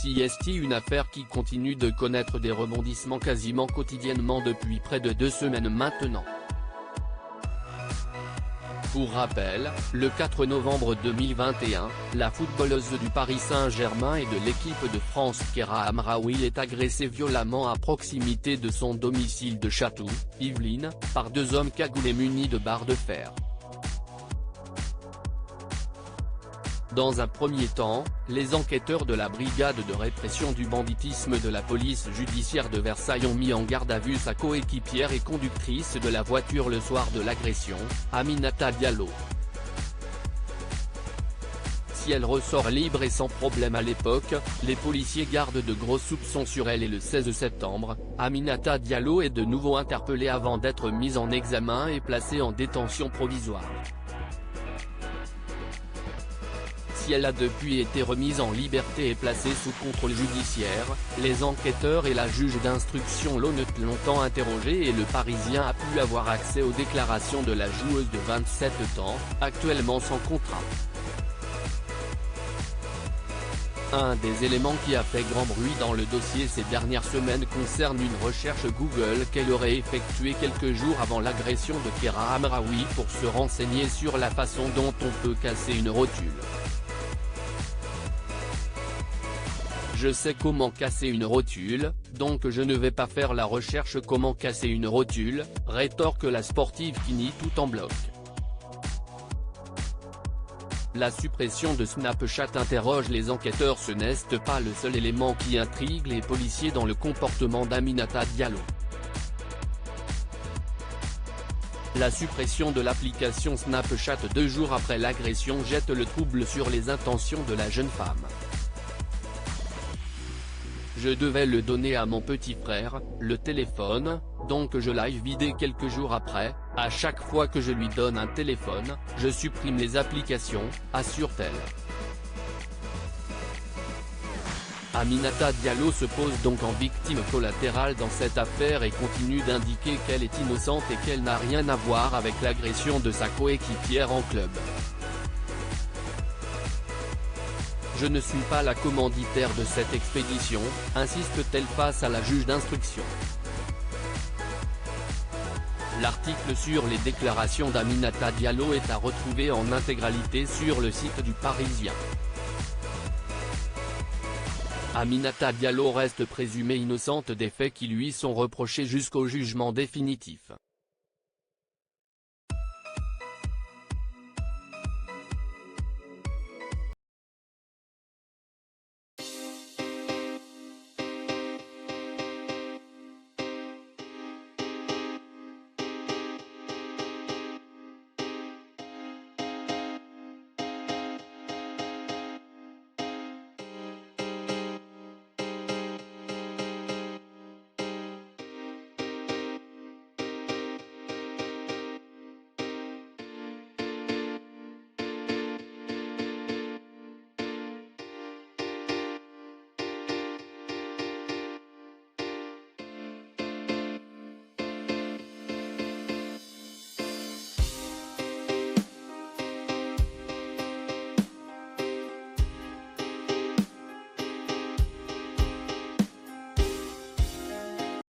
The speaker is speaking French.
C'est une affaire qui continue de connaître des rebondissements quasiment quotidiennement depuis près de 2 semaines maintenant. Pour rappel, le 4 novembre 2021, la footballeuse du Paris Saint-Germain et de l'équipe de France Kéra Amraoui est agressée violemment à proximité de son domicile de Chatou, Yvelines, par 2 hommes cagoulés munis de barres de fer. Dans un premier temps, les enquêteurs de la brigade de répression du banditisme de la police judiciaire de Versailles ont mis en garde à vue sa coéquipière et conductrice de la voiture le soir de l'agression, Aminata Diallo. Si elle ressort libre et sans problème à l'époque, les policiers gardent de gros soupçons sur elle et le 16 septembre, Aminata Diallo est de nouveau interpellée avant d'être mise en examen et placée en détention provisoire. Si elle a depuis été remise en liberté et placée sous contrôle judiciaire, les enquêteurs et la juge d'instruction l'ont longtemps interrogée et le Parisien a pu avoir accès aux déclarations de la joueuse de 27 ans, actuellement sans contrat. Un des éléments qui a fait grand bruit dans le dossier ces dernières semaines concerne une recherche Google qu'elle aurait effectuée quelques jours avant l'agression de Kéra Amraoui pour se renseigner sur la façon dont on peut casser une rotule. Je sais comment casser une rotule, donc je ne vais pas faire la recherche comment casser une rotule, rétorque la sportive qui nie tout en bloc. La suppression de Snapchat interroge les enquêteurs. Ce n'est pas le seul élément qui intrigue les policiers dans le comportement d'Aminata Diallo. La suppression de l'application Snapchat 2 jours après l'agression jette le trouble sur les intentions de la jeune femme. Je devais le donner à mon petit frère, le téléphone, donc je l'ai vidé quelques jours après. À chaque fois que je lui donne un téléphone, je supprime les applications, assure-t-elle. Aminata Diallo se pose donc en victime collatérale dans cette affaire et continue d'indiquer qu'elle est innocente et qu'elle n'a rien à voir avec l'agression de sa coéquipière en club. Je ne suis pas la commanditaire de cette expédition, insiste-t-elle face à la juge d'instruction. L'article sur les déclarations d'Aminata Diallo est à retrouver en intégralité sur le site du Parisien. Aminata Diallo reste présumée innocente des faits qui lui sont reprochés jusqu'au jugement définitif.